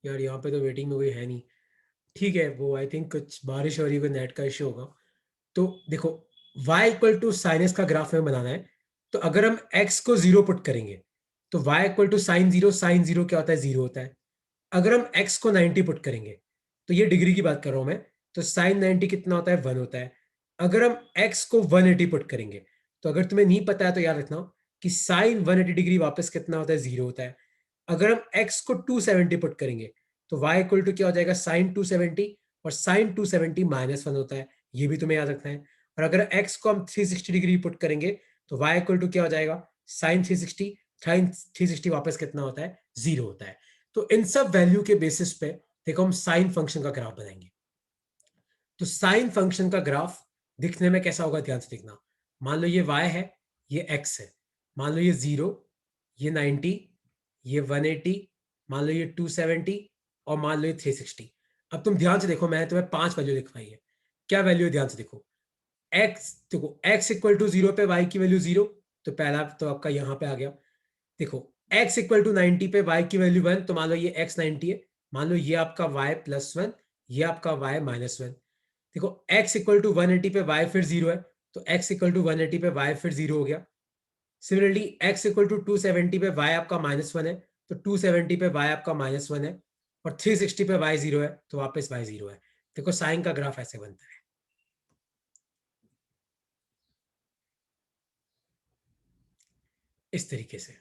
यार यहाँ पे तो वेटिंग में कोई है नहीं। ठीक है, वो आई थिंक कुछ बारिश हो रही है, नेट का इश्यू होगा। तो देखो, y equal to sine x का ग्राफ में बनाना है। तो अगर हम x को जीरो पुट करेंगे तो y equal to sine zero क्या होता है, जीरो होता है। अगर हम x को 90 पुट करेंगे, तो ये डिग्री की बात कर रहा हूं मैं, तो साइन 90 कितना होता है, 1 होता है। अगर हम x को 180 पुट करेंगे, तो अगर तुम्हें नहीं पता है तो याद रखना कि साइन 180 डिग्री वापस कितना होता है, जीरो होता है। अगर हम x को 270 पुट करेंगे, तो y इक्वल टू क्या हो जाएगा, साइन 270, और साइन 270 -1 होता है। ये भी तुम्हें याद रखना है। और अगर x को हम 360 डिग्री पुट करेंगे, तो y इक्वल टू क्या हो जाएगा, साइन 360, साइन 360 वापस कितना होता है, जीरो होता है। तो इन सब वैल्यू के बेसिस पे देखो हम साइन फंक्शन का ग्राफ बनाएंगे। तो साइन फंक्शन का ग्राफ दिखने में कैसा होगा, ध्यान से देखना। मान लो ये y है, ये x है। मान लो ये 0, ये 90, ये 180, मान लो ये 270, और मान लो ये 360। अब तुम ध्यान से देखो, मैंने तुम्हें 5 वैल्यू लिखवाई है। क्या वैल्यू है, ध्यान से देखो। x, देखो x इक्वल टू 0 पे y की वैल्यू 0, तो पहला तो आपका यहां पे आ गया। देखो x इक्वल टू 90 पे y की वैल्यू 1, तो मान लो ये x 90 है। मान लो ये आपका y +1, ये आपका y -1। देखो x इक्वल टू 180 पे y फिर 0 है, तो x इक्वल टू 180 पे y फिर 0 हो गया। सिमिलरली x इक्वल टू 270 पे y आपका -1 है, तो 270 पे y आपका -1 है, और 360 पे y 0 है, तो वापस y 0 है। देखो साइन का ग्राफ ऐसे बनता है, इस तरीके से।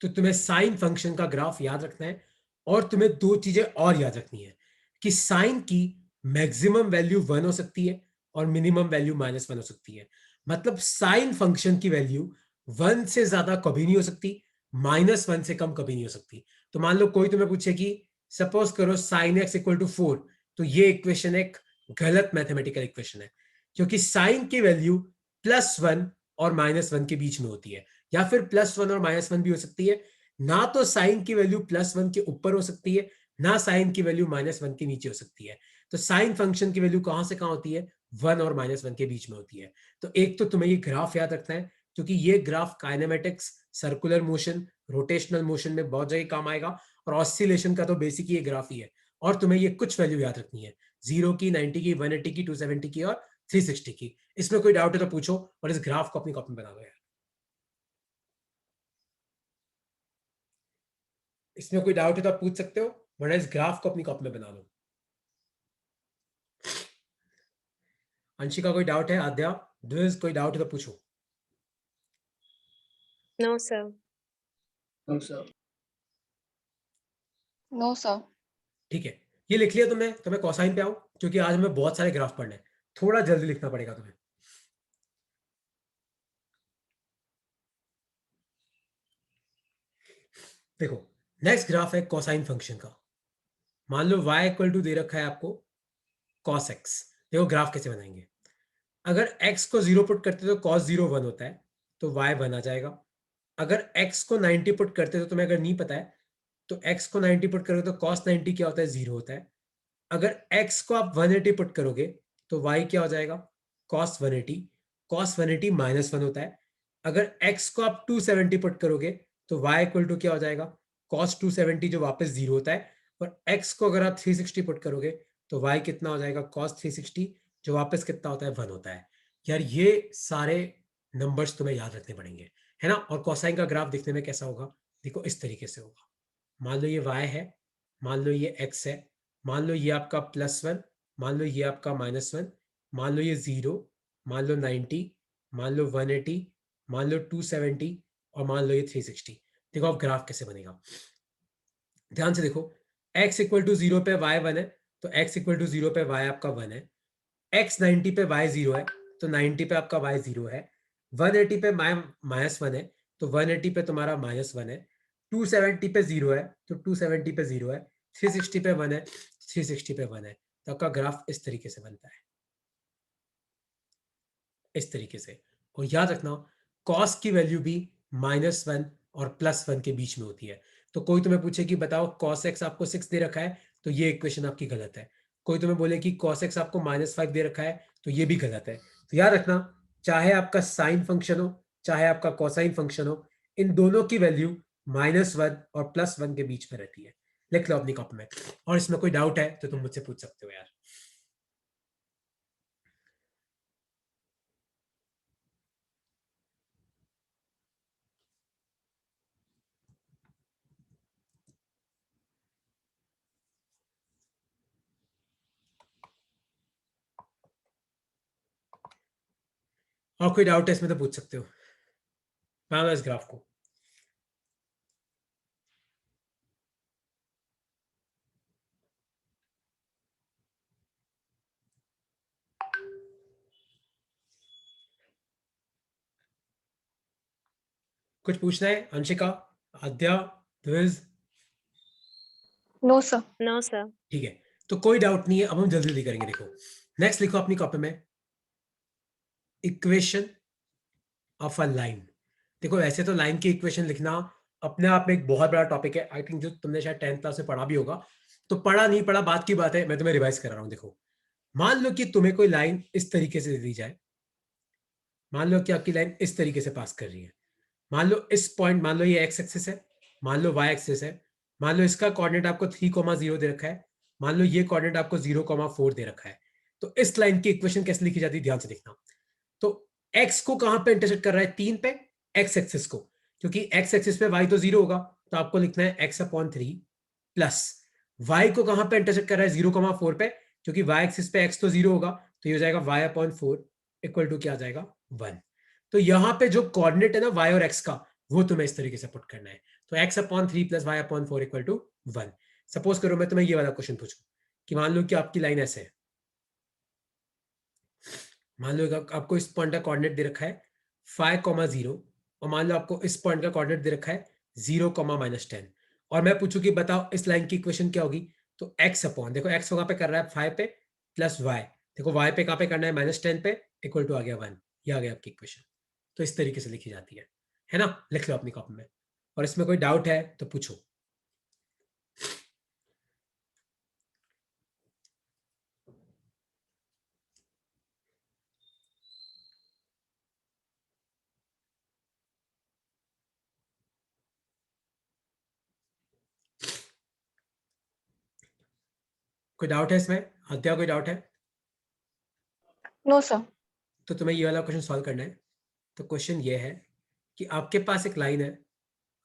तो तुम्हें साइन फंक्शन का ग्राफ याद रखना है, और तुम्हें दो चीजें और याद रखनी है कि साइन की मैक्सिमम वैल्यू 1 हो सकती है और मिनिमम वैल्यू -1 हो सकती है। मतलब साइन फंक्शन की वैल्यू 1 से ज्यादा कभी नहीं हो सकती, -1 से कम कभी नहीं हो सकती। तो मान लो कोई तुम्हें पूछे कि सपोज करो साइन एक्स इक्वल टू 4, तो ये इक्वेशन एक गलत मैथमेटिकल इक्वेशन है, क्योंकि साइन की वैल्यू +1 और -1 के बीच में होती है, या फिर +1 और -1 भी हो सकती है। ना तो साइन की वैल्यू +1 के ऊपर हो सकती है, ना साइन की वैल्यू -1 के नीचे हो सकती है। तो साइन फंक्शन की वैल्यू कहां से कहां होती है, 1 और -1 के बीच में होती है। तो एक तो तुम्हें ये ग्राफ याद रखना है, क्योंकि ये graph kinematics, circular motion, rotational motion में बहुत जगह काम आएगा, और ऑसिलेशन का तो बेसिक ये ग्राफ ही है। और तुम्हें ये कुछ वैल्यू याद रखनी है, 0 की, 90 की, 180 की, 270 की और 360 की। इसमें कोई डाउट है तो पूछो, और इस ग्राफ को अपनी कॉपी में बना दो यार। इसमें कोई डाउट है तो आप पूछ सकते हो, वरना इस ग्राफ को अपनी कॉपी में बना लो। अंशिका कोई डाउट है, आद्या, द्विज कोई डाउट है तो पूछो। No, sir. No sir. No sir. ठीक है, ये लिख लिया तुमने, तुम्हें कोसाइन पे आओ, क्योंकि आज हमें बहुत सारे ग्राफ पढ़ने हैं, थोड़ा जल्दी लिखना पड़ेगा तुम्हें। देखो नेक्स्ट ग्राफ है कोसाइन फंक्शन का। मान लो y इक्वल टू दे रखा है आपको cos x। देखो ग्राफ कैसे बनाएंगे। अगर x को 0 पुट करते तो cos 0 1 होता है, तो y 1 आ जाएगा। अगर x को 90 पुट करते तो तुम्हें अगर नहीं पता है, तो x को 90 पुट करोगे तो cos 90 क्या होता है, 0 होता है। अगर x को आप 180 पुट करोगे तो y क्या हो जाएगा, cos 180। cos 180 -1 होता है। अगर x को आप 270 पुट करोगे तो y इक्वल टू क्या हो जाएगा, cos 270, जो वापस 0 होता है। और x को अगर आप 360 पुट करोगे तो y कितना हो जाएगा, cos 360, जो वापस कितना होता है, 1 होता है। यार ये सारे नंबर्स तुम्हें याद रखने पड़ेंगे, है ना। और कोसाइन का ग्राफ दिखने में कैसा होगा, देखो इस तरीके से होगा। मान लो ये y है, मान लो ये x है, मान लो ये आपका +1, मान लो ये आपका -1, मान लो ये 0, मान लो 90, मान लो 180, मान लो 270, और मान लो ये 360। देखो अब ग्राफ कैसे बनेगा, ध्यान से देखो। x इक्वल टू 0 पे y 1 है, तो x इक्वल टू 0 पे y आपका 1 है। x 90 पे y 0 है, तो 90 पे आपका y 0 है। 180 पे -1 है, तो 180 पे तुम्हारा -1 है। 270 पे 0 है, तो 270 पे 0 है। 360 पे 1 है, 360 पे 1 है। तो आपका ग्राफ इस तरीके से बनता है, इस तरीके से। और याद रखना कॉस की वैल्यू भी -1 और +1 के बीच में होती है। तो कोई तुम्हें पूछे कि बताओ cos x आपको 6 दे रखा है, तो ये इक्वेशन आपकी गलत है। कोई तुम्हें बोले कि cos x आपको -5 दे रखा है, तो ये भी गलत है। तो याद रखना, चाहे आपका साइन फंक्शन हो, चाहे आपका कोसाइन फंक्शन हो, इन दोनों की वैल्यू -1 और +1 के बीच में रहती है। लिख लो अपनी कॉपी में, और इसमें कोई डाउट है तो तुम मुझसे पूछ सकते हो यार। और कोई डाउट है इसमें तो पूछ सकते हो, मैं इस ग्राफ को। कुछ पूछना है Anshika, Aadya, Dwij? No sir. No sir. ठीक है, तो कोई डाउट नहीं है, अब हम जल्दी जल्दी करेंगे। देखो नेक्स्ट लिखो अपनी कॉपी में, इक्वेशन ऑफ अ लाइन। देखो वैसे तो लाइन की इक्वेशन लिखना अपने आप में एक बहुत बड़ा टॉपिक है, आई थिंक जो तुमने शायद 10th क्लास में पढ़ा भी होगा, तो पढ़ा नहीं पढ़ा बात की बात है, मैं तुम्हें रिवाइज कर रहा हूं। देखो मान लो कि तुम्हें कोई लाइन इस तरीके से दे दी जाए, मान लो कि आपकी लाइन इस तरीके से पास कर रही है, मान लो इस पॉइंट, मान लो ये एक्स एक्सिस है, मान लो वाई एक्सिस है, मान लो इसका कोऑर्डिनेट आपको 3,0 दे रखा है, मान लो ये कोऑर्डिनेट आपको 0,4 दे रखा है। तो इस लाइन की इक्वेशन कैसे लिखी जाती है ध्यान से देखना। तो x को कहां पे इंटरसेक्ट कर रहा है, 3 पे, x एक्सिस को, क्योंकि x एक्सिस पे y तो 0 होगा, तो आपको लिखना है x/3 प्लस y को कहां पे इंटरसेक्ट कर रहा है, 0,4 पे, क्योंकि y एक्सिस पे x तो 0 होगा, तो ये हो जाएगा y/4 इक्वल टू क्या आ जाएगा, 1। तो यहां पे जो कोऑर्डिनेट है ना y और x का, वो तुम्हें इस तरीके से पुट करना है। तो x/3 plus y/4 equal to 1। Suppose करो मैं तुम्हें ये वाला क्वेश्चन पूछूं कि मान लो कि आपकी लाइन ऐसे है, मान लो आपको इस पॉइंट का कोऑर्डिनेट दे रखा है 5,0, और मान लो आपको इस पॉइंट का कोऑर्डिनेट दे रखा है 0,-10, और मैं पूछूं कि बताओ इस लाइन की इक्वेशन क्या होगी। तो x अपॉन, देखो x कहां पे कर रहा है 5 पे, प्लस y, देखो y पे कहां पे करना है -10 पे, इक्वल टू आ गया 1। ये आ गया आपकी इक्वेशन। तो इस तरीके से लिखी जाती है ना, लिख लो अपनी कॉपी में, और इसमें कोई डाउट है तो पूछो। कोई डाउट है इसमें, हत्या कोई डाउट है? No sir. तो तुम्हें ये वाला क्वेश्चन सॉल्व करना है। तो क्वेश्चन ये है कि आपके पास एक लाइन है,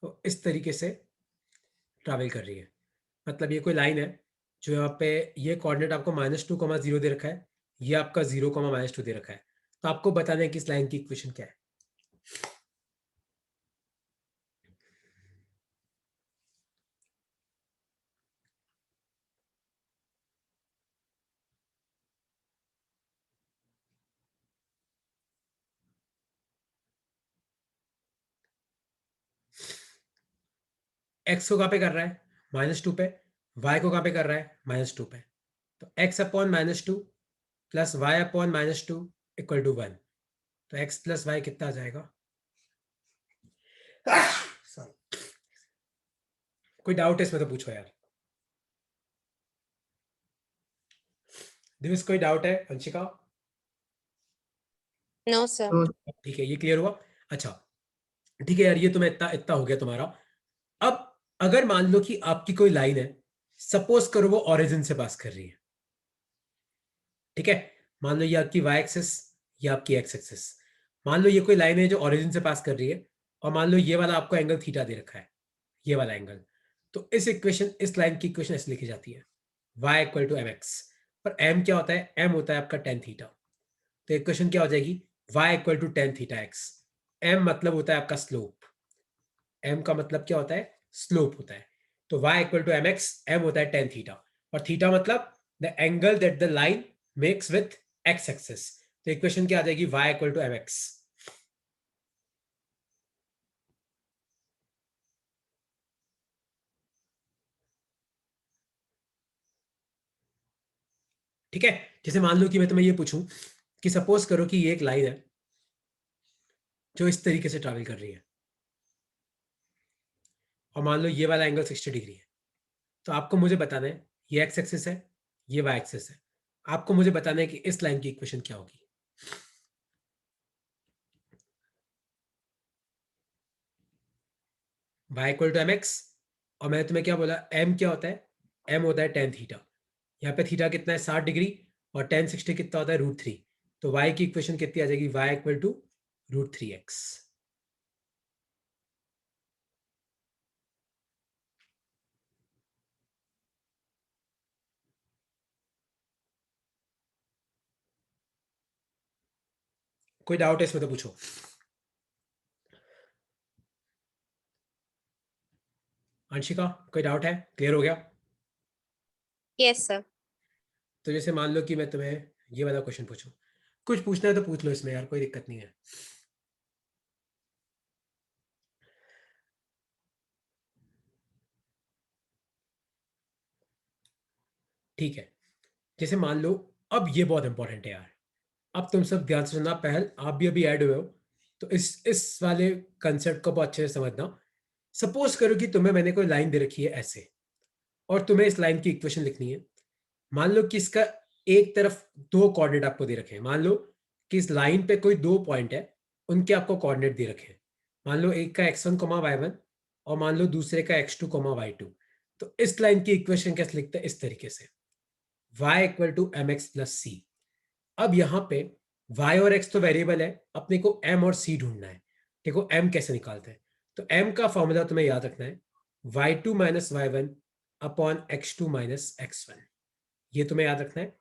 तो इस तरीके से ट्रैवल कर रही है, मतलब ये कोई लाइन है जो यहाँ पे, ये कोऑर्डिनेट आपको -2,0 दे रखा है, ये आपका 0,-2 दे रखा है। तो आपको बताना है कि इस लाइन की इक्वेशन क्या है। एक्स को कहाँ पे कर रहा है, -2 पे, वाई को कहाँ पे कर रहा है, -2 पे। तो x/-2 plus y/-2 equal to 1। तो x प्लस वाई कितना आ जाएगा? Sorry. कोई डाउट है इसमें तो पूछो यार। दिवस कोई डाउट है अंशिका? No sir. नो ठीक है, ये क्लियर हुआ। अच्छा ठीक है यार, ये तुम्हें इतना इतना हो गया तुम्हारा। अब अगर मान लो कि आपकी कोई लाइन है, सपोज करो वो ओरिजिन से पास कर रही है, ठीक है, मान लो ये आपकी वाई एक्सिस, ये आपकी एक्स एक्सिस, मान लो ये कोई लाइन है जो ओरिजिन से पास कर रही है, और मान लो ये वाला आपको एंगल थीटा दे रखा है, ये वाला एंगल। तो इस इक्वेशन, इस लाइन की इक्वेशन ऐसे लिखी जाती है, y equal to m x, पर m क्या होता है, m होता है आपका टेन थीटा। तो इक्वेशन क्या हो जाएगी, y equal to tan theta x. m मतलब होता है आपका स्लोप, m का मतलब क्या होता है, स्लोप होता है। तो y equal to m x, m होता है टेन थीटा, और थीटा मतलब the angle that the line makes with x axis. तो इक्वेशन क्या आ जाएगी, y equal to m x. ठीक है, जैसे मान लो कि मैं तुम्हें ये पूछूं कि सपोज करो कि ये एक लाइन है जो इस तरीके से ट्रैवल कर रही है, और मान लो ये वाला एंगल 60 डिग्री है। तो आपको मुझे बताना है, ये एक्स एक्सिस है, ये वाई एक्सिस है, आपको मुझे बताना है कि इस लाइन की इक्वेशन क्या होगी। y equal to m x, और मैंने तुम्हें क्या बोला, एम क्या होता है, एम होता है tan थीटा। यहाँ पे थीटा कितना है 60 डिग्री और tan 60 कितना होता है √3। तो y की इक्वेशन कितनी आ जाएगी, y इक्वल टू √3x। कोई डाउट है इसमें तो पूछो। अंशिका कोई डाउट है, क्लियर हो गया? Yes sir. तो जैसे मान लो कि मैं तुम्हें ये वाला क्वेश्चन पूछूं, कुछ पूछना है तो पूछ लो इसमें यार, कोई दिक्कत नहीं है। ठीक है, जैसे मान लो, अब ये बहुत इंपॉर्टेंट है यार, अब तुम सब ध्यान से सुनना, पहल आप भी अभी ऐड हुए हो तो इस वाले कंसेप्ट को बहुत अच्छे से समझना। सपोज करो कि तुम्हें मैंने कोई लाइन दे रखी है ऐसे, और तुम्हें इस लाइन की इक्वेशन लिखनी है। मान लो कि इसका एक तरफ दो कोऑर्डिनेट आपको दे रखे हैं, मान लो कि इस लाइन पे कोई दो पॉइंट है, उनके आपको कोऑर्डिनेट दे रखे हैं। मान लो एक का x1, y1 और मान लो दूसरे का x2, y2। तो इस लाइन की इक्वेशन कैसे लिखते हैं, इस तरीके से, y equal to mx plus c. अब यहाँ पे y और x तो वेरिएबल है, अपने को m और c ढूंढना है। देखो m कैसे निकालते हैं, तो m का फॉर्मूला तुम्हें याद रखना है, y2 minus y1 upon x2 minus x1, ये तुम्हें याद रखना है।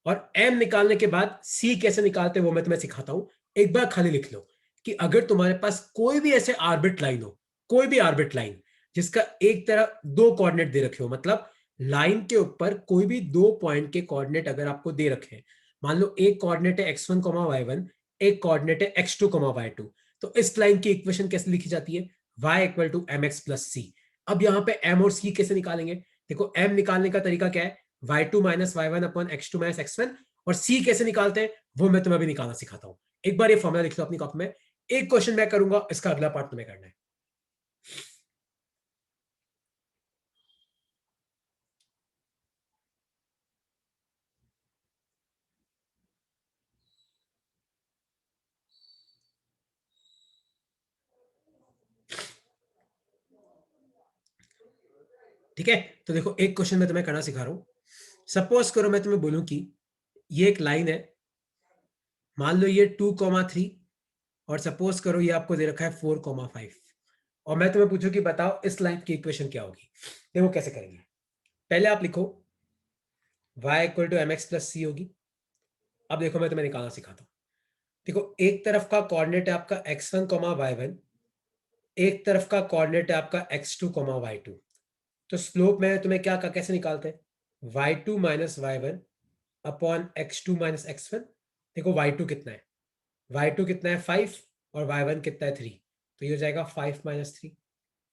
और m निकालने के बाद c कैसे निकालते हैं वो मैं तुम्हें सिखाता हूं। एक बार खाली लिख लो कि अगर तुम्हारे पास कोई भी ऐसे आर्बिट लाइन हो, कोई भी आर्बिट लाइन जिसका एक तरफ दो कोऑर्डिनेट दे रखे हो, मतलब लाइन के ऊपर कोई भी दो पॉइंट के कोऑर्डिनेट अगर आपको दे रखे हैं, मान लो एक कोऑर्डिनेट है x1, y1, एक कोऑर्डिनेट है x2, y2, तो इस लाइन की इक्वेशन कैसे लिखी जाती है, y equal to mx plus c। अब यहाँ पे m और c कैसे निकालेंगे, देखो m निकालने का तरीका क्या है, y2 minus y1 upon x2 minus x1, और c कैसे निकालते हैं वो मैं तुम्हें अभी निकालना सिखाता हूं। एक बार ये फॉर्मूला लिख लो अपनी कॉपी में, एक क्वेश्चन मैं करूंगा, इसका अगला पार्ट तुम्हें करना है। ठीक है, तो देखो एक क्वेश्चन मैं तुम्हें करना सिखा रहा हूं। सपोज करो मैं तुम्हें बोलूं कि ये एक लाइन है, मान लो ये 2,3, और सपोज करो ये आपको दे रखा है 4,5, और मैं तुम्हें पूछूं कि बताओ इस लाइन की इक्वेशन क्या होगी। देखो कैसे करेंगे, पहले आप लिखो y equal to mx plus c होगी। अब देखो मैं तुम्हें निकालना सिखाता हूं। देखो एक तरफ का कोऑर्डिनेट है आपका x1, y1, एक तरफ का कोऑर्डिनेट है आपका x2, y2। तो स्लोप में तुम्हें क्या कैसे निकालते हैं, y2 minus y1 upon x2 minus x1। देखो y2 कितना है, y2 कितना है 5 और y1 कितना है 3, तो ये हो जाएगा 5 minus 3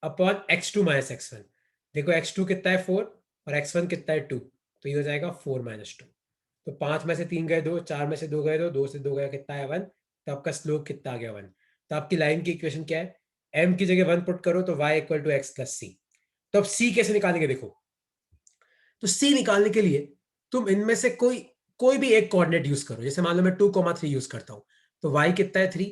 upon x2 minus x1। देखो x2 कितना है 4 और x1 कितना है 2, तो ये हो जाएगा 4 माइनस 2। तो 5 में से 3 गए 2, 4 में से 2 गए 2, 2 से 2 गया कितना है 1, तो आपका स्लोप कितना आ गया 1। तो आपकी लाइन की इक्वेशन क्या है, m की जगह 1 पुट करो तो y equal to x plus c. तो अब c कैसे निकालेंगे, देखो तो c निकालने के लिए तुम इनमें से कोई कोई भी एक कोऑर्डिनेट यूज करो। जैसे मान लो मैं 2,3 यूज करता हूं, तो y कितना है 3,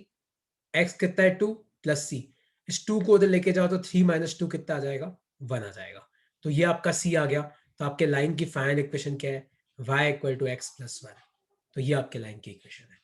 x कितना है 2 प्लस c। इस 2 को उधर लेके जाओ तो 3 माइनस 2 कितना आ जाएगा, 1 आ जाएगा। तो ये आपका c आ गया। तो आपके लाइन की फाइनल इक्वेशन क्या है, y equal to x plus 1। तो ये आपके लाइन की इक्वेशन है।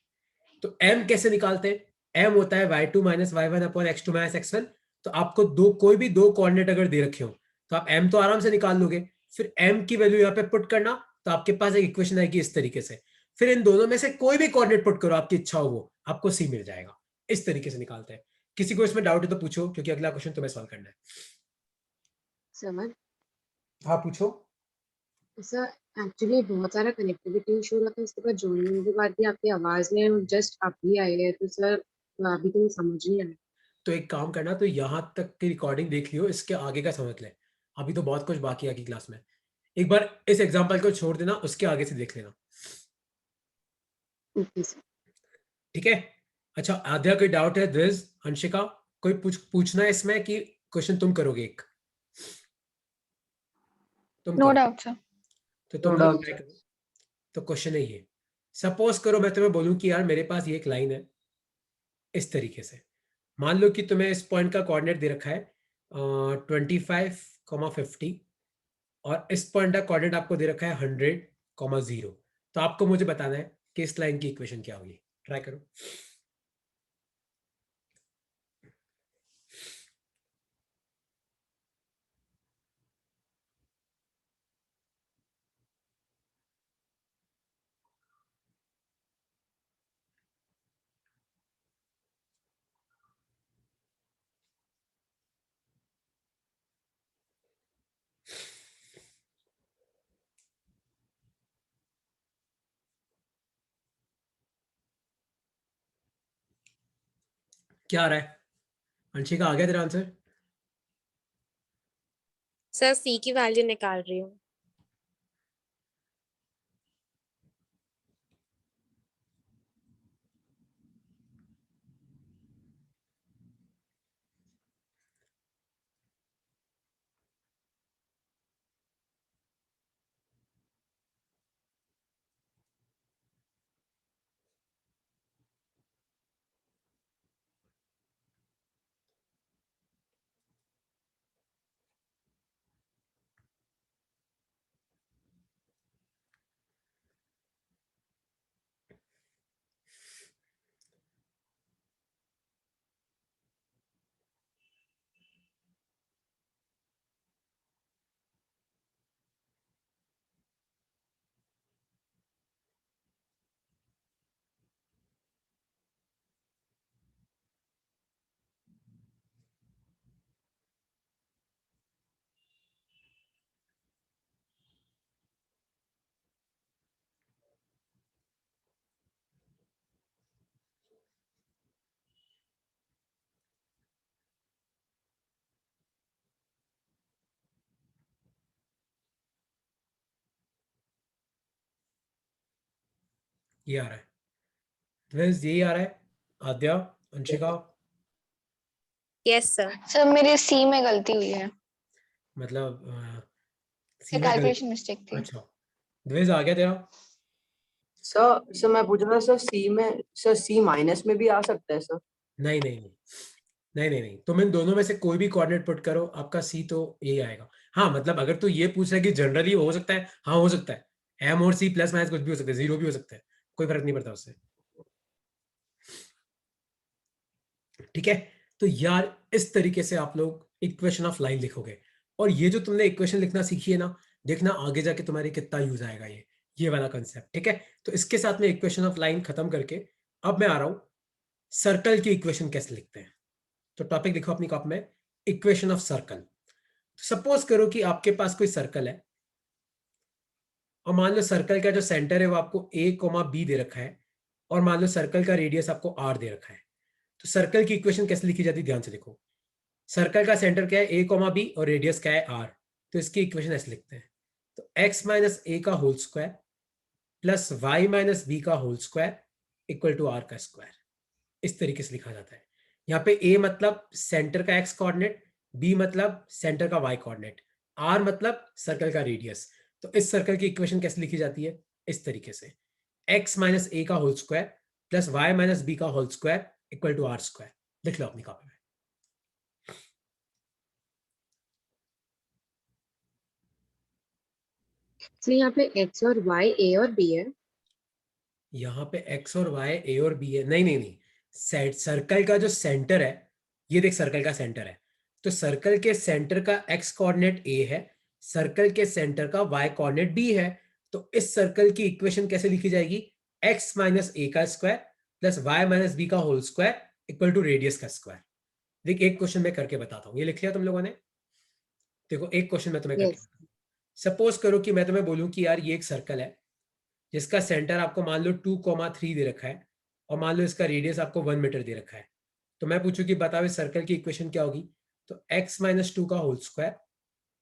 तो m कैसे निकालते हैं, m होता है y2 minus y1 upon x2 minus x1। तो आपको कोई भी दो कोऑर्डिनेट अगर दे रखे हो तो आप m तो आराम से निकाल लोगे, फिर m की वैल्यू यहाँ पे पुट करना, तो आपके पास एक इक्वेशन आएगी इस तरीके से। फिर इन दोनों में से कोई भी कोऑर्डिनेट पुट करो, आपकी इच्छा हो वो, आपको c मिल जाएगा। इस तरीके से निकालते हैं। किसी को इसमें डाउट है तो पूछो, क्योंकि अगला क्वेश्चन तुम्हें सॉल्व करना है। समझ। हाँ पूछो। सर एक्चुअली बहुत सारा कनेक्टिविटी इशू हो रहा था, इसके बाद जोड़ने के बाद भी आपकी आवाज में जस्ट अभी आई है, तो सर अभी तो समझ नहीं आया। तो एक काम करना, तो यहाँ तक की रिकॉर्डिंग देख लियो, इसके आगे का समझ ले। अभी तो बहुत कुछ बाकी है आगे क्लास में। एक बार इस एग्जाम्पल को छोड़ देना, उसके आगे से देख लेना। Okay sir. ठीक है, अच्छा आद्या कोई डाउट है, द्विज, अंशिका कोई पूछना है इसमें कि क्वेश्चन तुम करोगे एक, तुम नो करो डाउट सर। तो तुम No लोग doubt, ट्राई sir. करो। तो क्वेश्चन है ये, सपोज करो मैं तुम्हें बोलूं कि यार मेरे पास ये एक लाइन है इस तरीके से। मान लो कि तुम्हें इस पॉइंट का कोऑर्डिनेट दे रखा है 25, 50 और इस पॉइंट का कोऑर्डिनेट आपको दे रखा है 100, 0। तो आपको मुझे बताना है कि इस लाइन की इक्वेशन क्या होगी। ट्राई करो। क्या आ रहा है अंशिका, आ गया तेरा आंसर? सर C की वैल्यू निकाल रही हूँ। ये आ रहा है, ध्वज यही आ रहा है। आद्या, अंशिका, यस सर। सर मेरे सी में गलती हुई है, मतलब सी ये में कैलकुलेशन मिस्टेक थी। अच्छा, ध्वज आ गया तेरा? सर मैं पूछ रहा था सर सी में, सर सी माइनस में भी आ सकता है सर? नहीं नहीं नहीं नहीं नहीं नहीं, तुम इन दोनों में से कोई भी कोऑर्डिनेट पुट करो, आपका सी तो यही आएगा। हाँ मतलब अगर तू ये पूछ रहा है कि जनरली हो सकता है, हाँ हो सकता है, एम और सी प्लस माइनस कुछ भी हो सकता है, जीरो भी हो सकता है, कोई फर्क नहीं पड़ता उससे। ठीक है, तो यार इस तरीके से आप लोग इक्वेशन ऑफ लाइन लिखोगे, और ये जो तुमने इक्वेशन लिखना सीखी है ना, देखना आगे जाके तुम्हारे कितना यूज आएगा ये वाला कंसेप्ट। ठीक है, तो इसके साथ में इक्वेशन ऑफ लाइन खत्म करके अब मैं आ रहा हूं सर्कल की इक्वेशन कैसे लिखते हैं। तो टॉपिक लिखो अपनी कॉप में, इक्वेशन ऑफ सर्कल। सपोज करो कि आपके पास कोई सर्कल है, और मान लो सर्कल का जो सेंटर है वो आपको a, b दे रखा है, और मान लो सर्कल का रेडियस आपको r दे रखा है। तो सर्कल की इक्वेशन कैसे लिखी जाती है, ध्यान से देखो। सर्कल का सेंटर क्या है, a, b, और रेडियस क्या है r। तो इसकी इक्वेशन ऐसे लिखते हैं, तो x माइनस ए का whole square plus y minus b का whole square equal to r का स्क्वायर। इस तरीके से लिखा जाता है। यहाँ पे a मतलब सेंटर का x कोऑर्डिनेट, b मतलब सेंटर का y कोऑर्डिनेट, r मतलब सर्कल का रेडियस। तो इस सर्कल की इक्वेशन कैसे लिखी जाती है, इस तरीके से, x माइनस ए का whole square plus y minus b का whole square equal to r square. लिख लो अपनी कॉपी में। तो यहाँ पे x और y a और b है। यहाँ पे x और y a और b है, नहीं नहीं नहीं, सर्कल का जो सेंटर है, ये देख सर्कल का सेंटर है, तो सर्कल के सेंटर का x कोऑर्डिनेट a है, सर्कल के सेंटर का y कोऑर्डिनेट b है। तो इस सर्कल की इक्वेशन कैसे लिखी जाएगी, x माइनस ए का square plus y minus b का whole square equal to radius का स्क्वायर। देख एक क्वेश्चन मैं करके बताता हूँ, ये लिख लिया तुम लोगों ने? देखो एक क्वेश्चन मैं तुम्हें करके यस। सपोज करो कि मैं तुम्हें बोलूं कि यार ये एक सर्कल है जिसका सेंटर आपको मान लो 2,3 दे रखा है, और मान लो इसका रेडियस आपको 1 मीटर दे रखा है। तो मैं पूछूं कि बताओ इस सर्कल की इक्वेशन क्या होगी। तो x माइनस 2 का whole square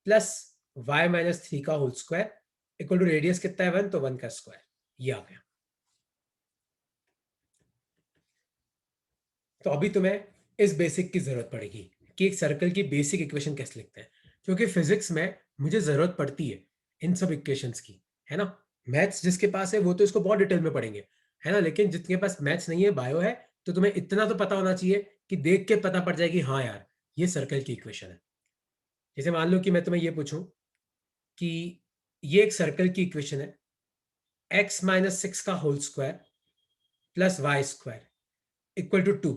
plus y minus 3 का whole square equal to radius कितना है 1, तो 1 का स्क्वायर। ये आ गया। तो अभी तुम्हें इस बेसिक की जरूरत पड़ेगी कि एक सर्कल की बेसिक इक्वेशन कैसे लिखते हैं, क्योंकि फिजिक्स में मुझे जरूरत पड़ती है इन सब इक्वेशंस की, है ना। मैथ्स जिसके पास है वो तो इसको बहुत डिटेल में पढ़ेंगे, है ना, लेकिन जिसके पास मैथ्स नहीं है, बायो है, तो तुम्हें इतना तो पता होना चाहिए कि देख के पता पड़ जाएगी हाँ यार ये सर्कल की इक्वेशन है। जैसे मान लो कि मैं तुम्हें ये पूछूं कि ये एक सर्कल की इक्वेशन है, x माइनस 6 का whole square plus y square equal to 2।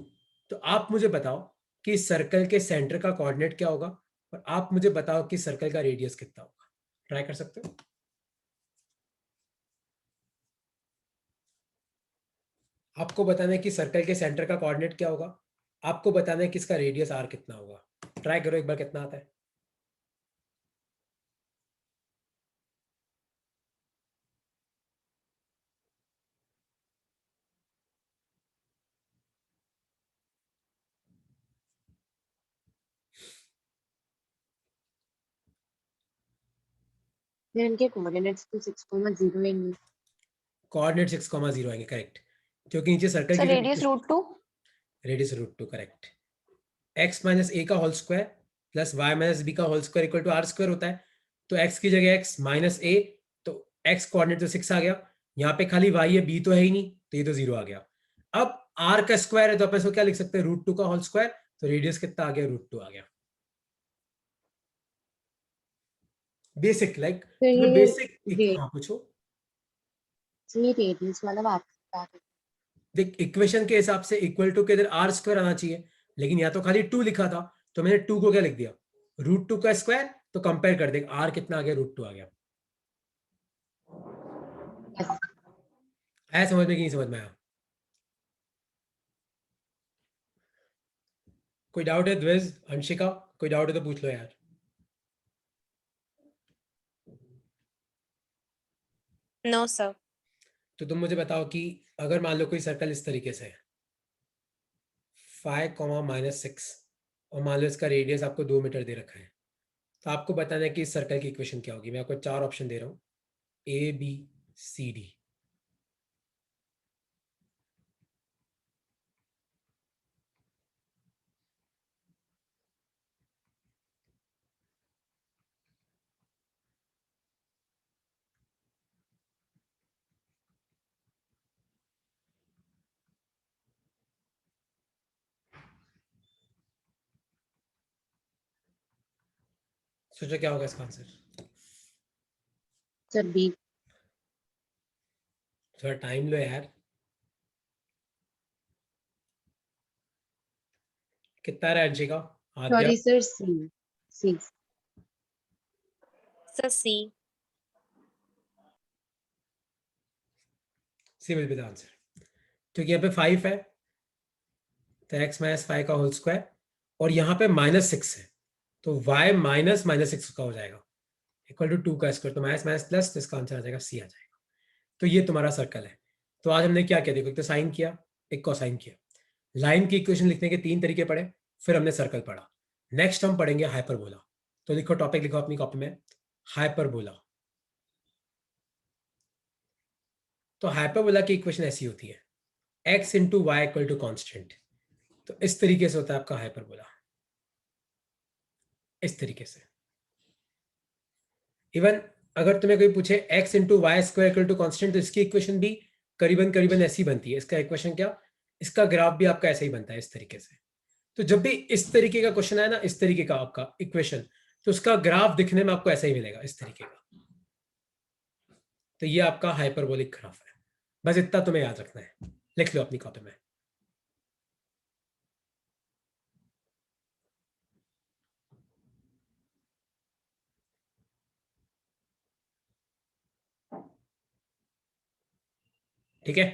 तो आप मुझे बताओ कि सर्कल के सेंटर का कोऑर्डिनेट क्या होगा, और आप मुझे बताओ कि सर्कल का रेडियस कितना होगा। ट्राई कर सकते हो। आपको बताना है कि सर्कल के सेंटर का कोऑर्डिनेट क्या होगा, आपको बताना है कि इसका रेडियस r कितना होगा। ट्राई करो एक बार, कितना आता है। फिर इनके कोऑर्डिनेट्स तो 6,0 आएंगे। कोऑर्डिनेट 6,0 आएंगे, करेक्ट, क्योंकि नीचे सर्कल सर की radius √2। Radius √2, correct. x minus a का whole square plus y minus b का whole square equal to r square होता है। तो x की जगह x माइनस a, तो x कोऑर्डिनेट तो 6 आ गया, यहाँ पे खाली y है, b तो है ही नहीं, तो ये तो 0 आ गया। अब r का स्क्वायर है तो अपन इसको क्या लिख सकते हैं, √2 का होल स्क्वायर, तो रेडियस कितना आ गया, √2 आ गया। बेसिक, लाइक तो ये बेसिक। रे हाँ पूछो। तो ये रेडियस वाला बात देख, इक्वेशन के हिसाब से इक्वल टू के इधर r स्क्वायर आना चाहिए, लेकिन यहाँ तो खाली 2 लिखा था, तो मैंने 2 को क्या लिख दिया, √2 का स्क्वायर। तो कंपेयर कर देख, r कितना आ गया, √2 आ गया। yes. आया समझ में कि नहीं समझ में आया? कोई डाउट है द्विज, अंशिका, कोई डाउट है तो पूछ लो यार। No sir. तो तुम मुझे बताओ कि अगर मान लो कोई सर्कल इस तरीके से है 5, -6, और मान लो इसका रेडियस आपको 2 मीटर दे रखा है, तो आपको बताना है कि इस सर्कल की इक्वेशन क्या होगी। मैं आपको 4 ऑप्शन दे रहा हूँ, ABCD। सोचो क्या होगा इसका आंसर। Sir B. थोड़ा टाइम लो यार। कितना रहा है Anshika? Adya? Sorry sir C. C sir C. C will be the answer, क्योंकि यहाँ पे 5 है, तो x माइनस 5 का होल स्क्वायर, और यहाँ पे -6 है, तो y माइनस -6 का हो जाएगा इक्वल टू 2 का स्क्वायर, तो माइनस माइनस प्लस, तो इसका आंसर आ जाएगा सी आ जाएगा। तो ये तुम्हारा सर्कल है। तो आज हमने क्या किया, देखो, एक तो साइन किया, एक कोसाइन किया, लाइन की इक्वेशन लिखने के 3 तरीके पढ़े, फिर हमने सर्कल पढ़ा। नेक्स्ट हम पढ़ेंगे हाइपरबोला। तो लिखो, टॉपिक लिखो अपनी कॉपी में, हाइपरबोला। तो हाइपरबोला की इक्वेशन ऐसी होती है, x into y equal to constant. तो इस तरीके से होता है आपका हाइपरबोला, इस तरीके से। इवन अगर तुम्हें कोई पूछे x into y square equal to constant, तो इसकी इक्वेशन भी करीबन करीबन ऐसी बनती है। इसका इक्वेशन क्या, इसका ग्राफ भी आपका ऐसा ही बनता है, इस तरीके से। तो जब भी इस तरीके का क्वेश्चन आए ना, इस तरीके का आपका इक्वेशन, तो उसका ग्राफ दिखने में आपको ऐसा ही मिलेगा, इस तरीके का। तो ये आपका हाइपरबोलिक ग्राफ है। बस इतना तुम्हें याद रखना है, लिख लो अपनी कॉपी में। ठीक है,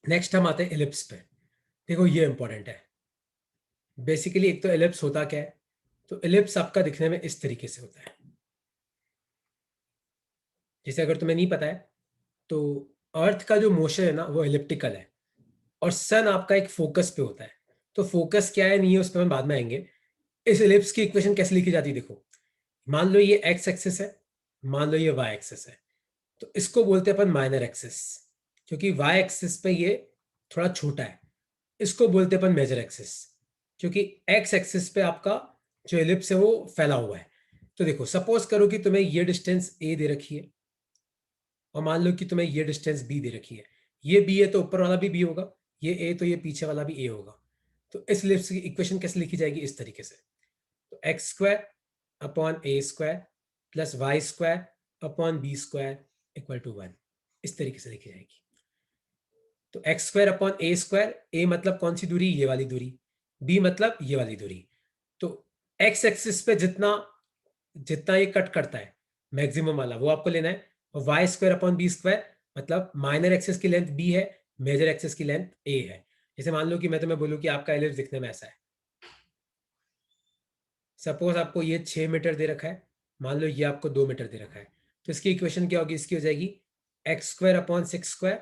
नेक्स्ट हम आते हैं एलिप्स पे। देखो ये इंपॉर्टेंट है। बेसिकली एक तो एलिप्स होता क्या है, तो एलिप्स आपका दिखने में इस तरीके से होता है। जैसे अगर तुम्हें नहीं पता है, तो अर्थ का जो मोशन है ना, वो एलिप्टिकल है, और सन आपका एक फोकस पे होता है। तो फोकस क्या है, नहीं है, उस पर हम बाद में आएंगे। इस एलिप्स की इक्वेशन कैसे लिखी जाती है, देखो, मान लो ये एक्स एक्सिस है, मान लो ये वाई एक्सिस है, तो इसको बोलते हैं अपन माइनर एक्सिस, क्योंकि वाई एक्सिस पे ये थोड़ा छोटा है। इसको बोलते हैं अपन मेजर एक्सिस, क्योंकि एक्स एक्सिस पे आपका जो एलिप्स है वो फैला हुआ है। तो देखो, सपोज करो कि तुम्हें ये डिस्टेंस ए दे रखी है, और मान लो कि तुम्हें ये डिस्टेंस बी दे रखी है। ये बी है तो ऊपर वाला भी बी होगा, ये ए तो ये पीछे वाला भी ए होगा। तो इस एलिप्स की इक्वेशन कैसे लिखी जाएगी, इस तरीके से। तो x square upon a square plus y square upon b square equal to 1, इस तरीके से लिखी जाएगी। तो x square upon a square, a मतलब कौन सी दूरी, ये वाली दूरी, बी मतलब ये वाली दूरी। तो एक्स एक्सिस पे जितना जितना ये कट करता है मैक्सिमम वाला वो आपको लेना है, और y square upon b square मतलब माइनर एक्सिस की लेंथ बी है, मेजर एक्सिस की लेंथ ए है। जैसे मान लो कि मैं तुम्हें बोलूं कि आपका एलिप्स दिखने में ऐसा है, सपोज आपको ये 6 मीटर दे रखा है, मान लो ये आपको 2 मीटर दे रखा है, तो इसकी इक्वेशन क्या होगी, इसकी हो जाएगी x square upon 6 square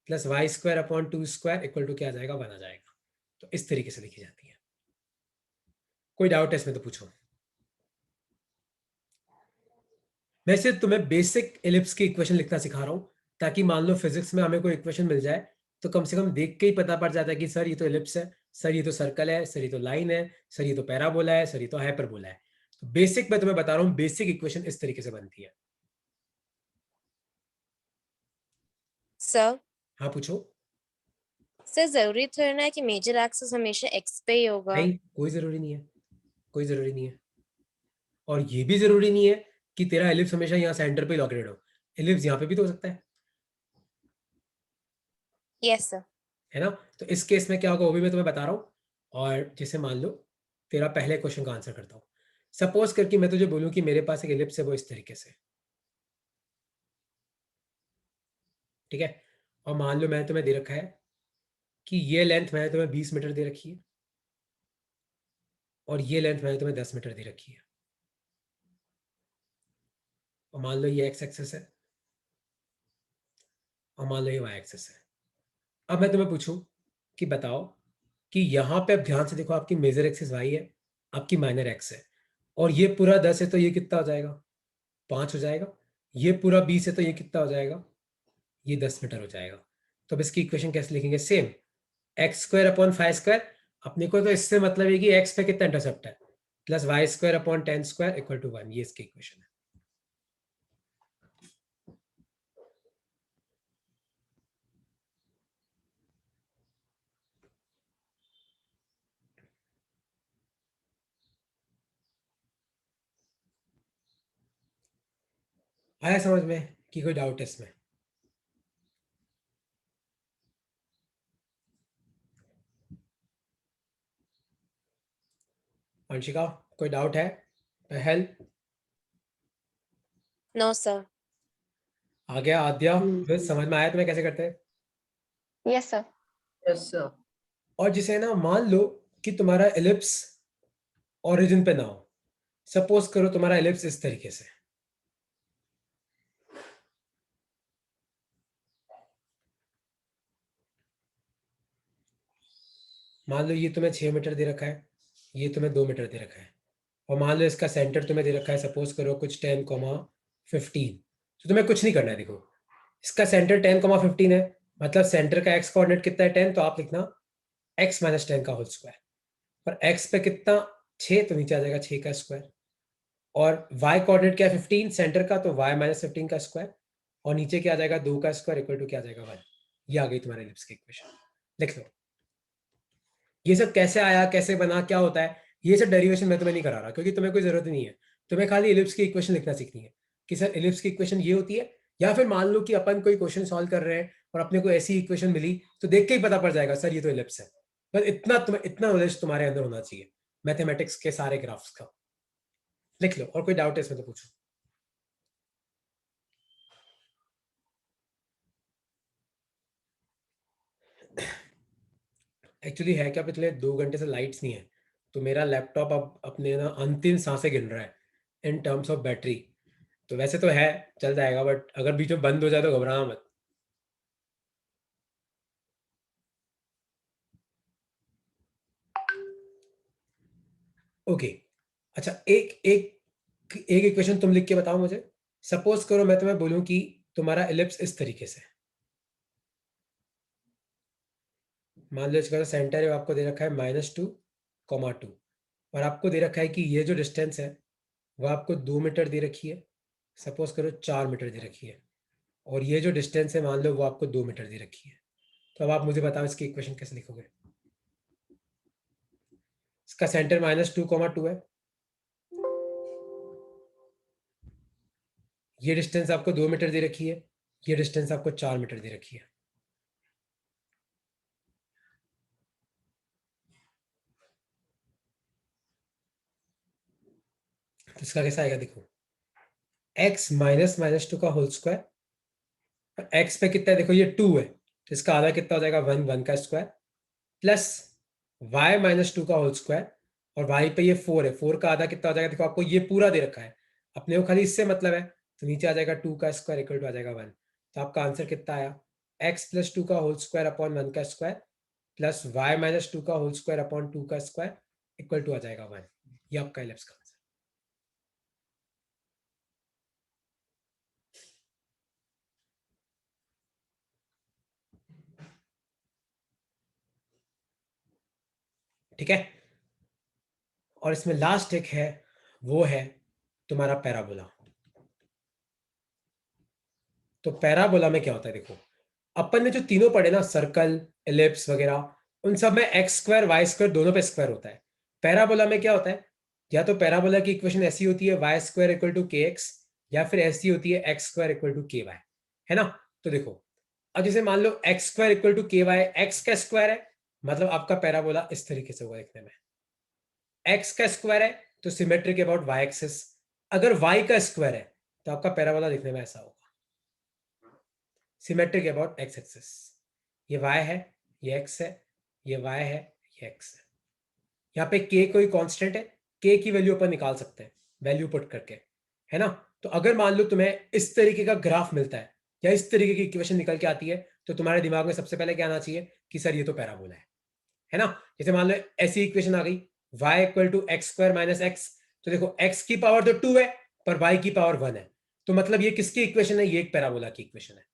plus y square upon 2 square equal to क्या आ जाएगा, 1 आ जाएगा। तो इस तरीके से लिखी जाती है। कोई डाउट है इसमें तो पूछो। मैं सिर्फ तुम्हें बेसिक एलिप्स की इक्वेशन लिखना सिखा रहा हूं, ताकि मान लो फिजिक्स में हमें कोई इक्वेशन मिल जाए तो कम से कम देख के ही पता पड़ जाता है कि सर ये तो एलिप्स है, सर ये तो सर्कल है, सर ये तो लाइन है, सर ये तो पैराबोला है, सर ये तो हाइपरबोला है। तो बेसिक मैं तुम्हें बता रहा हूँ, बेसिक इक्वेशन इस तरीके से बनती है। सर हाँ पूछो। सर जरूरी थोड़ी ना है कि मेजर एक्सिस हमेशा एक्स पे ही होगा। नहीं, कोई जरूरी नहीं है, कोई जरूरी नहीं है। और ये भी जरूरी नहीं है कि तेरा एलिप्स हमेशा यहाँ सेंटर पे लोकेटेड हो, एलिप्स यहाँ पे भी तो हो सकता यस सर। है ना। तो इस केस में क्या होगा वो भी मैं तुम्हें बता रहा हूँ। और जैसे मान लो तेरा पहले क्वेश्चन का आंसर करता हूँ। सपोज करके मैं तुझे बोलूँ कि मेरे पास एक एलिप्स है, वो इस तरीके से, ठीक है। और मान लो मैंने तुम्हें दे रखा है कि ये लेंथ मैंने तुम्हें 20 मीटर दे रखी है और ये लेंथ मैंने तुम्हें 10 मीटर दे रखी है, और मान लो ये एक्स एक्सिस है और मान लो ये वाई एक्सिस है। अब मैं तुम्हें पूछूं कि बताओ कि यहाँ पे अब ध्यान से देखो, आपकी मेजर एक्सिस वाई है, आपकी माइनर एक्स है, और ये पूरा 10 है तो ये कितना हो जाएगा, 5 हो जाएगा। ये पूरा 20 है तो ये कितना हो जाएगा, ये 10 मीटर हो जाएगा। तो अब इसकी इक्वेशन कैसे लिखेंगे, same x square upon 5 square, अपने को तो इससे मतलब है कि एक्स पे कितना इंटरसेप्ट है, plus y square upon 10 square equal to 1, ये इसकी इक्वेशन है। आया समझ में कि कोई डाउट है इसमें? अंशिका कोई डाउट है, हेल्प? No sir. आ गया आद्या, फिर sir. समझ में आया तुम्हें कैसे करते हैं? Yes sir. Yes sir. और जिसे ना मान लो कि तुम्हारा एलिप्स ओरिजिन पे ना हो, सपोज करो तुम्हारा एलिप्स इस तरीके से, मान लो ये तुम्हें 6 मीटर दे रखा है, ये तुम्हें 2 मीटर दे रखा है, और मान लो इसका सेंटर तुम्हें दे रखा है, सपोज करो कुछ 10,15। तो तुम्हें कुछ नहीं करना है, देखो इसका सेंटर 10,15 है, मतलब सेंटर का एक्स कोऑर्डिनेट कितना है 10, तो आप लिखना x माइनस 10 का होल स्क्वायर, और x पे कितना 6, तो नीचे आ जाएगा 6 का स्क्वायर, और y कोऑर्डिनेट क्या है 15 सेंटर का, तो y माइनस 15 का स्क्वायर, और नीचे क्या आ जाएगा 2 का स्क्वायर इक्वल टू क्या आ जाएगा 1। ये आ गई तुम्हारे एलिप्स की इक्वेशन, लिख लो। ये सब कैसे आया, कैसे बना, क्या होता है, ये सब डेरिवेशन मैं तुम्हें नहीं करा रहा, क्योंकि तुम्हें कोई जरूरत नहीं है। तुम्हें खाली एलिप्स की इक्वेशन लिखना सीखनी है कि सर एलिप्स की इक्वेशन ये होती है, या फिर मान लो कि अपन कोई क्वेश्चन सॉल्व कर रहे हैं और अपने को ऐसी इक्वेशन मिली, तो देख के ही पता पड़ जाएगा सर ये तो एलिप्स है। बस इतना नॉलेज तुम्हारे अंदर होना चाहिए मैथमेटिक्स के सारे ग्राफ्स का। लिख लो, और कोई डाउट है इसमें तो पूछो। एक्चुअली है क्या, पिछले 2 घंटे से लाइट्स नहीं है, तो मेरा लैपटॉप अब अपने ना अंतिम सांसें गिन रहा है इन टर्म्स ऑफ बैटरी। तो वैसे तो है, चल जाएगा, बट अगर बीच में बंद हो जाए तो घबराना मत। ओके, अच्छा एक एक एक इक्वेशन तुम लिख के बताओ मुझे। सपोज करो मैं तुम्हें बोलूं कि तुम्हारा एलिप्स इस तरीके से, मान लो इसका सेंटर है आपको दे रखा है -2,2, और आपको दे रखा है कि ये जो डिस्टेंस है वो आपको 2 मीटर दे रखी है, सपोज करो 4 मीटर दे रखी है, और ये जो डिस्टेंस है मान लो वो आपको 2 मीटर दे रखी है। तो अब आप मुझे बताओ इसकी इक्वेशन कैसे लिखोगे। इसका सेंटर -2,2 है, ये डिस्टेंस आपको 2 मीटर दे रखी है, ये डिस्टेंस आपको 4 मीटर दे रखी है। तो इसका कैसा आएगा देखो, x माइनस माइनस 2 का होल स्क्वायर, x पे कितना है देखो ये 2 है, तो इसका आधा कितना हो जाएगा 1, 1 का स्क्वायर, प्लस y माइनस 2 का होल स्क्वायर, और y पे ये 4 है, 4 का आधा कितना हो जाएगा देखो, आपको ये पूरा दे रखा है, अपने को खाली इससे मतलब है, तो नीचे आ जाएगा 2 का स्क्वायर इक्वल टू आ जाएगा 1। तो आपका आंसर कितना आया, x प्लस 2 का होल स्क्वायर अपॉन 1 का स्क्वायर प्लस y माइनस 2 का होल स्क्वायर अपॉन 2 का स्क्वायर इक्वल टू आ जाएगा 1। ये आपका एलिप्स का आंसर। ठीक है, और इसमें लास्ट एक है, वो है तुम्हारा पैराबोला। तो पैराबोला में क्या होता है देखो, अपन ने जो तीनों पढ़े ना, सर्कल, एलिप्स वगैरह, उन सब में एक्स स्क्वायर वाई स्क्वायर दोनों पे स्क्वायर होता है। पैराबोला में क्या होता है, या तो पैराबोला की इक्वेशन ऐसी होती है Y square equal to k x, या फिर ऐसी होती है x square equal to k Y, है ना। तो देखो अब जैसे मान लो x square equal to k Y, x का स्क्वायर है, मतलब आपका पैराबोला इस तरीके से होगा देखने में, एक्स का स्क्वायर है तो सिमेट्रिक अबाउट वाई एक्सिस, अगर वाई का स्क्वायर है तो आपका पैराबोला दिखने में ऐसा होगा, सिमेट्रिक अबाउट एक्स एक्सिस। ये y है, ये x है, ये y है, ये x है। यहाँ पे k कोई कांस्टेंट है, k की वैल्यू अपन निकाल सकते हैं वैल्यू पुट करके, है ना। तो अगर मान लो तुम्हें इस तरीके का ग्राफ मिलता है या इस तरीके की इक्वेशन निकल के आती है, तो तुम्हारे दिमाग में सबसे पहले क्या आना चाहिए कि सर ये तो पैराबोला है ना। जैसे मान लो ऐसी इक्वेशन आ गई y equal to x square minus x, तो देखो x की पावर तो 2 है पर y की पावर 1 है, तो मतलब ये किसकी इक्वेशन है, ये एक पैराबोला की इक्वेशन है।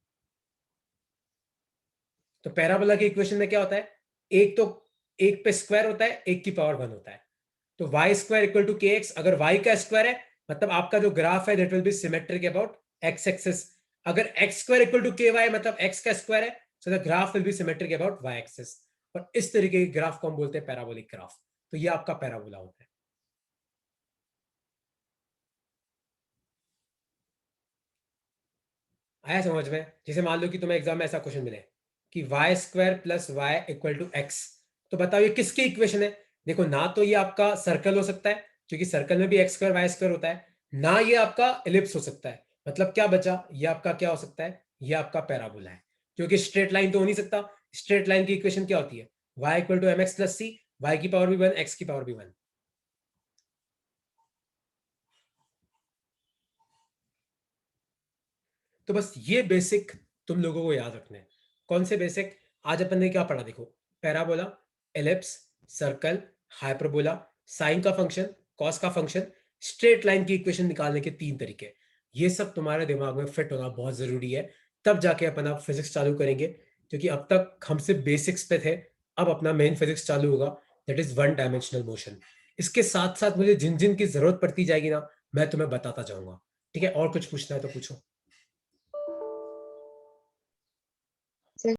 तो पैराबोला की इक्वेशन में क्या होता है, एक पे स्क्वायर होता है, एक की पावर 1 होता है। तो y square equal to k x, अगर वाई का स्क्वायर है मतलब आपका जो ग्राफ है that will be symmetric about x axis, अगर x square equal to k y मतलब एक्स का स्क्वायर है, so the graph will be symmetric about y axis, और इस तरीके के ग्राफ को हम बोलते हैं पैराबोलिक ग्राफ। तो ये आपका पैराबोला होता है। आया समझ में। जैसे मान लो कि तुम्हें एग्जाम में ऐसा क्वेश्चन मिले कि y square plus y equal to x, तो बताओ ये किसकी इक्वेशन है। देखो ना तो ये आपका सर्कल हो सकता है क्योंकि सर्कल में भी एक्स स्क्वायर वाई स्क्वायर होता है, ना ये आपका एलिप्स हो सकता है, मतलब क्या बचा, ये आपका क्या हो सकता है, ये आपका पैराबोला है, क्योंकि स्ट्रेट लाइन तो हो नहीं सकता। स्ट्रेट लाइन की इक्वेशन क्या होती है, y equal to m x plus c, y की पावर भी 1 एक्स की पावर भी 1। तो बस ये बेसिक तुम लोगों को याद रखने हैं। कौन से बेसिक, आज अपन ने क्या पढ़ा देखो, parabola, ellipse, circle, hyperbola, sine का फंक्शन, कॉस का फंक्शन, स्ट्रेट लाइन की इक्वेशन निकालने के 3 तरीके, ये सब तुम्हारे दिमाग में फिट होना बहुत जरूरी है, तब जाके अपन आप फिजिक्स चालू करेंगे। क्योंकि अब तक हम सिर्फ बेसिक्स पे थे, अब अपना मेन फिजिक्स चालू होगा, दैट इज 1 डायमेंशनल मोशन। इसके साथ साथ मुझे जिन जिन की जरूरत पड़ती जाएगी ना, मैं तुम्हें बताता जाऊंगा। ठीक है, और कुछ पूछना है तो पूछो।